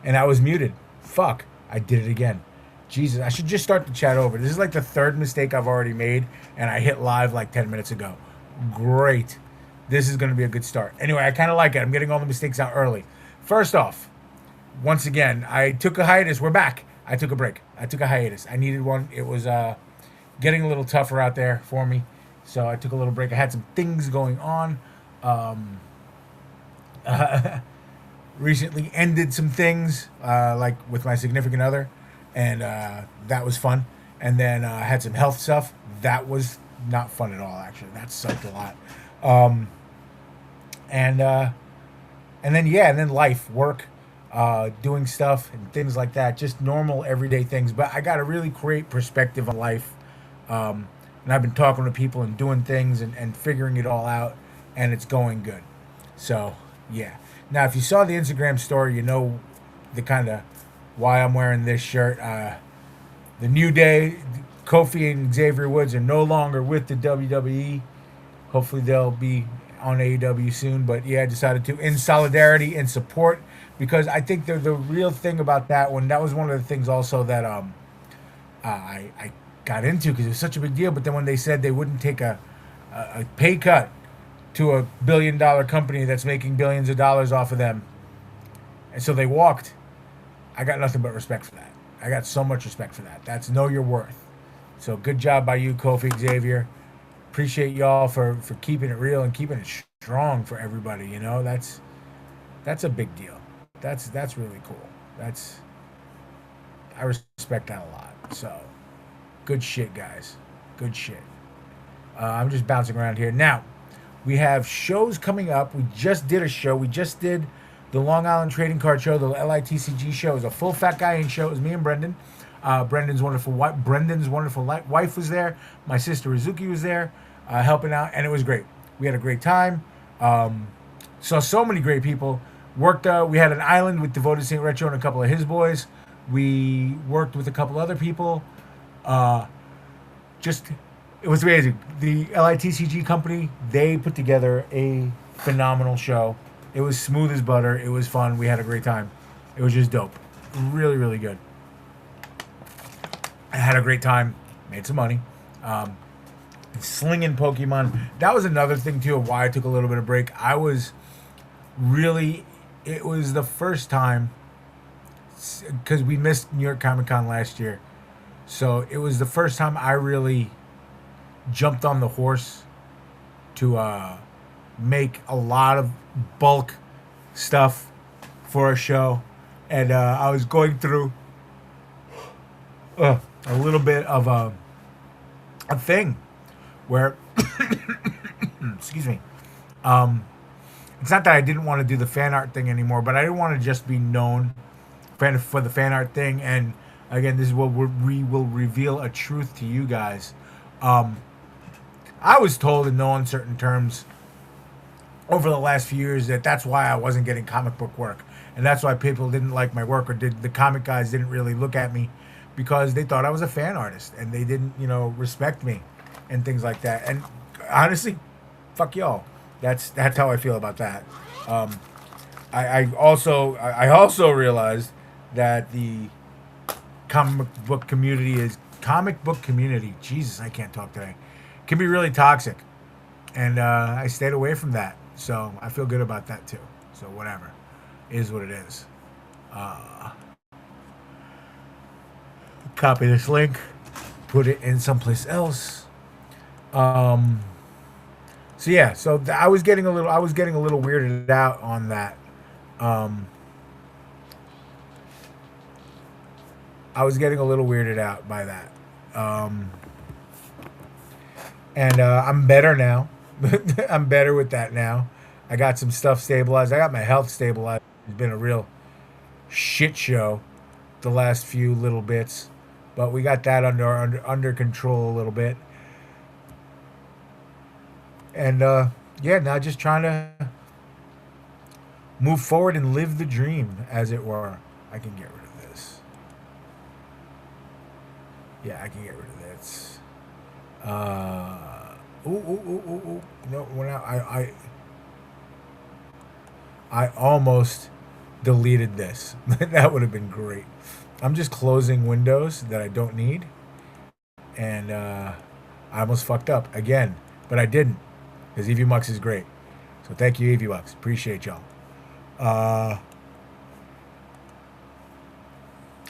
and I was muted. Fuck, I did it again. Jesus, I should just start the chat over. This is like the third mistake I've already made, and I hit live like 10 minutes ago. Great. This is going to be a good start. Anyway, I kind of like it. I'm getting all the mistakes out early. First off, once again, I took a hiatus. We're back. I took a break. I took a hiatus. I needed one. It was getting a little tougher out there for me. So I took a little break. I had some things going on. Um, Recently ended some things, like with my significant other, and that was fun. And then had some health stuff. That was not fun at all, actually. That sucked a lot. Um, and and then yeah, and then life, work, doing stuff and things like that, just normal everyday things. But I got a really great perspective on life, and I've been talking to people and doing things and figuring it all out, and it's going good. So yeah. Now, if you saw the Instagram story, you know the kind of why I'm wearing this shirt. The New Day, Kofi and Xavier Woods are no longer with the WWE. Hopefully, they'll be on AEW soon. But yeah, I decided to, in solidarity and support, because I think the real thing about that one, that was one of the things also that I got into because it was such a big deal. But then when they said they wouldn't take a pay cut to a $1 billion company that's making billions of dollars off of them, and so they walked, I got nothing but respect for that. I got so much respect for that. That's know your worth. So good job by you, Kofi Xavier. Appreciate y'all for keeping it real and keeping it strong for everybody. You know, that's a big deal. That's really cool. That's I respect that a lot. So good shit, guys. Good shit. I'm just bouncing around here now. We have shows coming up. We just did a show. We just did the Long Island Trading Card Show, the LITCG show. It was a full fat guy in show. It was me and Brendan. Brendan's wonderful wife was there. My sister Rizuki was there, helping out, and it was great. We had a great time. Saw so many great people. Worked. We had an island with Devoted Saint Retro and a couple of his boys. We worked with a couple other people. Uh, just it was amazing. The LITCG company, they put together a phenomenal show. It was smooth as butter. It was fun. We had a great time. It was just dope. Really, really good. I had a great time. Made some money. Um, Slinging Pokemon. That was another thing too of why I took a little bit of break. I was really. It was the first time because we missed New York Comic Con last year, so it was the first time I really jumped on the horse to make a lot of bulk stuff for a show, and I was going through a little bit of a thing where, excuse me, um, it's not that I didn't want to do the fan art thing anymore, but I didn't want to just be known for the fan art thing. And again, this is what we will reveal a truth to you guys. Um, I was told in no uncertain terms over the last few years that that's why I wasn't getting comic book work, and that's why people didn't like my work, or did the comic guys didn't really look at me because they thought I was a fan artist and they didn't, respect me and things like that. And honestly, fuck y'all. That's how I feel about that. Um, I also realized that the comic book community. Jesus, I can't talk today. Can be really toxic, and I stayed away from that. So I feel good about that too. So whatever, it is what it is. Uh, Copy this link, put it in someplace else. Um, so yeah, I was getting a little weirded out on that. Um, I was getting a little weirded out by that. Um, and I'm better now. I'm better with that now. I got some stuff stabilized. I got my health stabilized. It's been a real shit show the last few little bits, but we got that under control a little bit. And yeah, now just trying to move forward and live the dream, as it were. I can get rid of this. Yeah, I can get rid of this. Ooh, ooh, ooh, ooh, ooh. No, when I almost deleted this. That would have been great. I'm just closing windows that I don't need, and I almost fucked up again, but I didn't because Evie Mux is great. So thank you, Evie Mux. Appreciate y'all. Uh,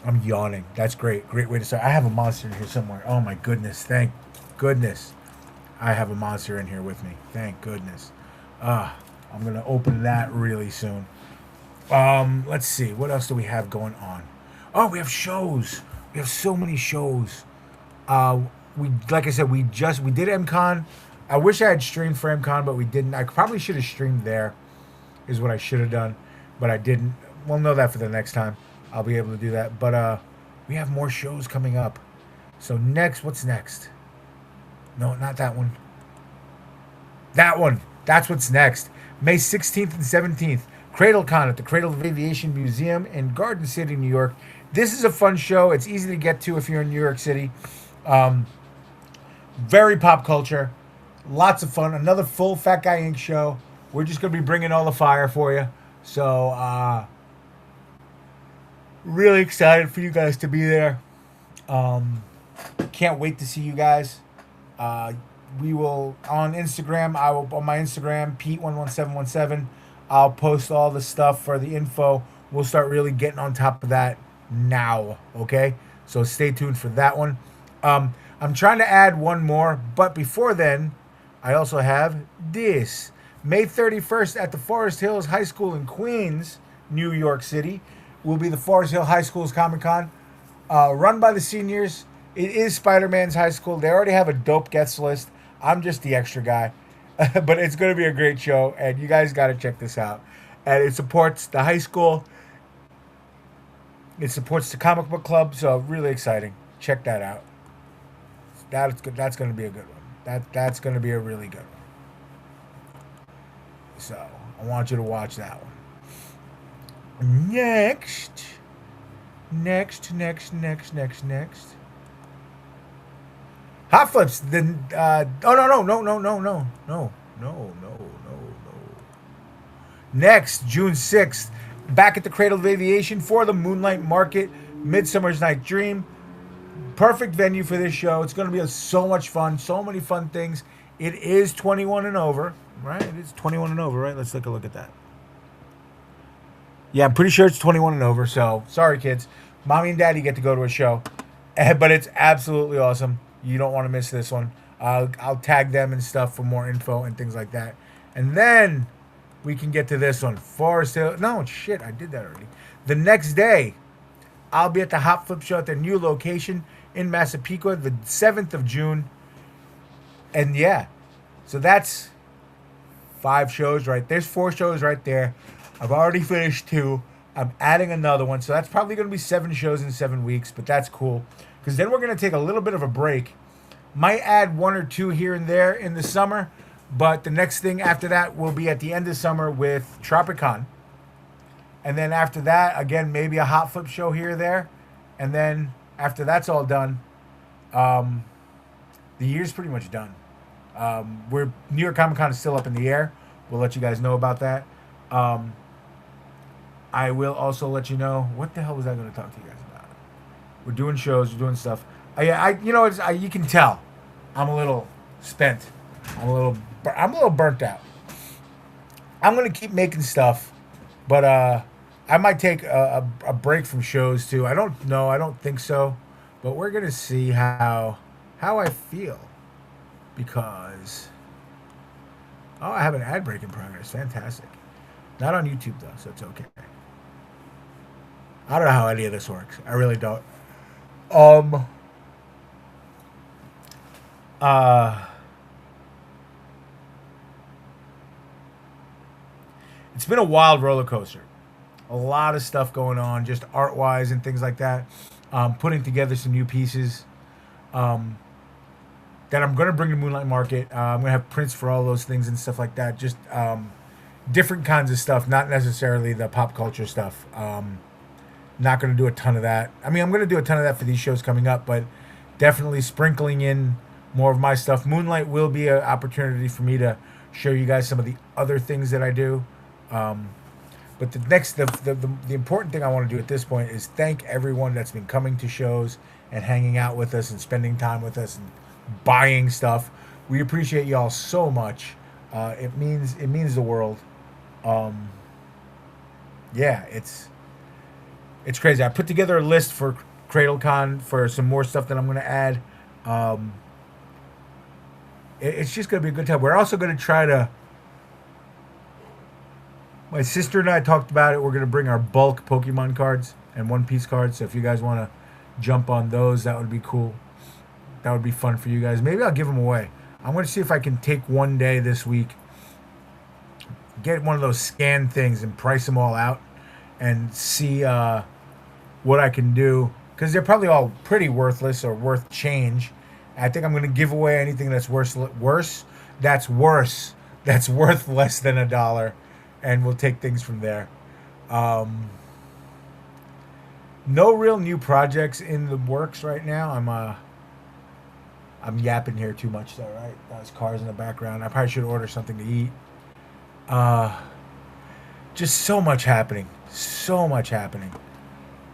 I'm yawning. That's great. Great way to start. I have a monster in here somewhere. Oh my goodness. Thank goodness. I have a monster in here with me. Thank goodness. I'm gonna open that really soon. Let's see. What else do we have going on? Oh, we have shows. We have so many shows. We like I said, we did MCon. I wish I had streamed for MCon, but we didn't. I probably should have streamed there. Is what I should have done, but I didn't. We'll know that for the next time. I'll be able to do that. But we have more shows coming up. So next, what's next? No, not that one. That one. That's what's next. May 16th and 17th. CradleCon at the Cradle of Aviation Museum in Garden City, New York. This is a fun show. It's easy to get to if you're in New York City. Very pop culture. Lots of fun. Another full Fat Guy Inc. show. We're just going to be bringing all the fire for you. So, really excited for you guys to be there. Can't wait to see you guys. We will on Instagram. I will on my Instagram, Pete11717. I'll post all the stuff for the info. We'll start really getting on top of that now. Okay, so stay tuned for that one. I'm trying to add one more, but before then, I also have this May 31st at the Forest Hills High School in Queens, New York City. Will be the Forest Hill High School's Comic Con, run by the seniors. It is Spider-Man's high school. They already have a dope guest list. I'm just the extra guy. But it's going to be a great show, and you guys got to check this out. And it supports the high school. It supports the comic book club, so really exciting. Check that out. That's good. That's going to be a good one. That's going to be a really good one. So I want you to watch that one. Next. Hot Flips. Then no. Next, June 6th, back at the Cradle of Aviation for the Moonlight Market, Midsummer's Night Dream. Perfect venue for this show. It's going to be so much fun, so many fun things. It is 21 and over, right? It is 21 and over, right? Let's take a look at that. Yeah, I'm pretty sure it's 21 and over, so sorry, kids. Mommy and Daddy get to go to a show, but it's absolutely awesome. You don't want to miss this one. I'll tag them and stuff for more info and things like that. And then we can get to this one. Forest Hill. No, shit, I did that already. The next day, I'll be at the Hot Flip Show at their new location in Massapequa, the 7th of June. And yeah, so that's 5 shows right. There's 4 shows right there. I've already finished 2. I'm adding another one. So that's probably going to be 7 shows in 7 weeks, but that's cool. Because then we're going to take a little bit of a break. Might add 1 or 2 here and there in the summer. But the next thing after that will be at the end of summer with Tropicon. And then after that, again, maybe a Hot Flip show here or there. And then after that's all done, the year's pretty much done. New York Comic Con is still up in the air. We'll let you guys know about that. I will also let you know, what the hell was I going to talk to you guys about? We're doing shows, we're doing stuff. You can tell I'm a little spent. I'm a little burnt out. I'm going to keep making stuff, but I might take a break from shows too. I don't know. I don't think so, but we're going to see how I feel, because I have an ad break in progress. Fantastic. Not on YouTube though, so it's okay. I don't know how any of this works. I really don't. It's been a wild roller coaster. A lot of stuff going on, just art-wise and things like that. Putting together some new pieces that I'm going to bring to Moonlight Market. I'm going to have prints for all those things and stuff like that. Just different kinds of stuff, not necessarily the pop culture stuff. Not going to do a ton of that. I mean, I'm going to do a ton of that for these shows coming up, but definitely sprinkling in more of my stuff. Moonlight will be an opportunity for me to show you guys some of the other things that I do. But But the important thing I want to do at this point is thank everyone that's been coming to shows and hanging out with us and spending time with us and buying stuff. We appreciate y'all so much. It means the world. Um, yeah, it's crazy. I put together a list for CradleCon for some more stuff that I'm going to add. Um, it's just going to be a good time. We're also going to try to. My sister and I talked about it. We're going to bring our bulk Pokemon cards and One Piece cards. So if you guys want to jump on those, that would be cool. That would be fun for you guys. Maybe I'll give them away. I'm going to see if I can take one day this week, get one of those scan things and price them all out and see what I can do. Because they're probably all pretty worthless or worth change. I think I'm going to give away anything that's that's worth less than $1, and we'll take things from there. Um, no real new projects in the works right now. I'm yapping here too much though, right? There's cars in the background. I probably should order something to eat. Uh, just so much happening, so much happening,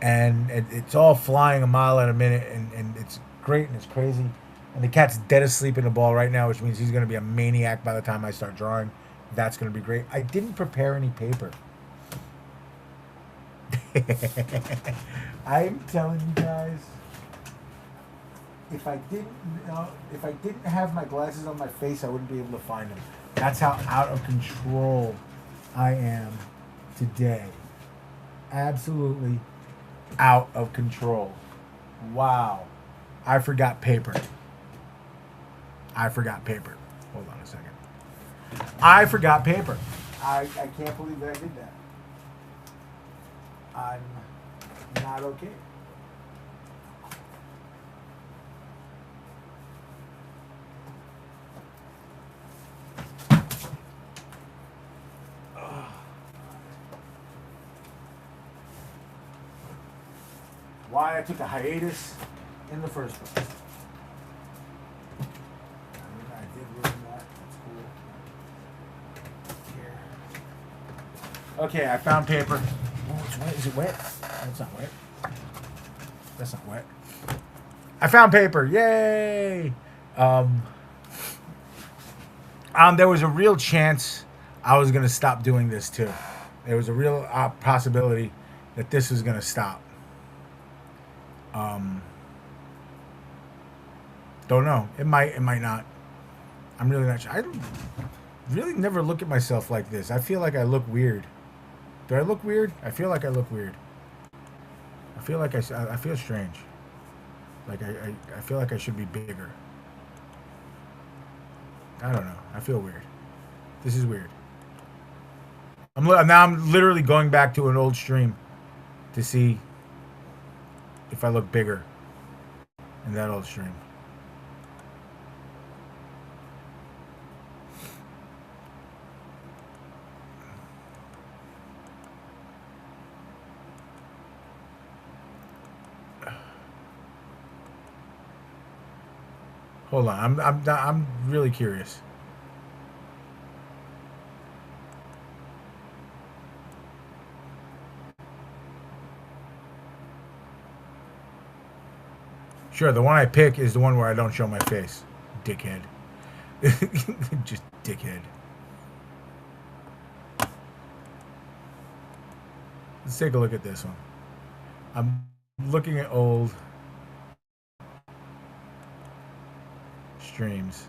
and it's all flying a mile in a minute, and it's great and it's crazy. And the cat's dead asleep in the ball right now, which means he's going to be a maniac by the time I start drawing. That's going to be great. I didn't prepare any paper. I'm telling you guys, if I didn't have my glasses on my face, I wouldn't be able to find them. That's how out of control I am today. Absolutely out of control. Wow. I forgot paper. I forgot paper. Hold on a second. I forgot paper. I can't believe that I did that. I'm not okay. Why I took a hiatus in the first place. I did ruin that. That's cool. Here. Okay, I found paper. Oh, it's wet. Is it wet? No, it's not wet. That's not wet. I found paper. Yay! There was a real chance I was gonna stop doing this too. There was a real possibility that this was gonna stop. Um, don't know. It might. It might not. I'm really not sure. I really never look at myself like this. I feel like I look weird. Do I look weird? I feel like I look weird. I feel like I feel strange. Like I feel like I should be bigger. I don't know. I feel weird. This is weird. I'm literally going back to an old stream to see if I look bigger in that old stream. Hold on, I'm really curious. Sure, the one I pick is the one where I don't show my face. Dickhead. Just dickhead. Let's take a look at this one. I'm looking at old streams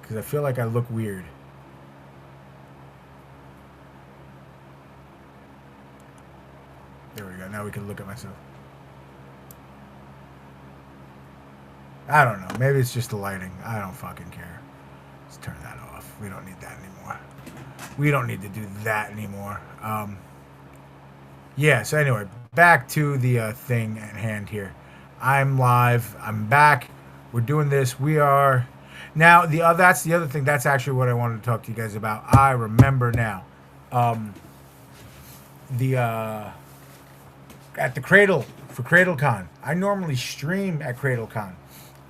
because I feel like I look weird. There we go. Now we can look at myself. I don't know. Maybe it's just the lighting. I don't fucking care. Let's turn that off. We don't need that anymore. We don't need to do that anymore. Yeah, so anyway, back to the thing at hand here. I'm live. I'm back. We're doing this. We are... Now, that's the other thing. That's actually what I wanted to talk to you guys about. I remember now. At the Cradle, for CradleCon. I normally stream at CradleCon.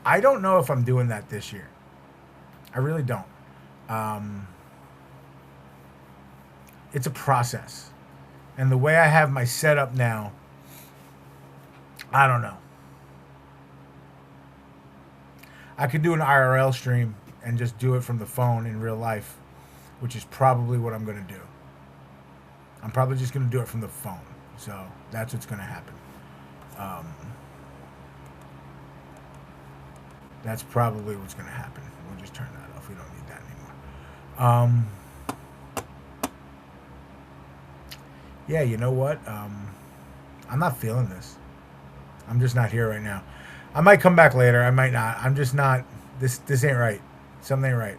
I don't know if I'm doing that this year. I really don't. It's a process. And the way I have my setup now, I don't know. I could do an IRL stream and just do it from the phone in real life, which is probably what I'm going to do. I'm probably just going to do it from the phone. So that's what's going to happen. That's probably what's going to happen. We'll just turn that off. We don't need that anymore. Yeah, you know what? I'm not feeling this. I'm just not here right now. I might come back later. I might not. I'm just not. This ain't right. Something ain't right.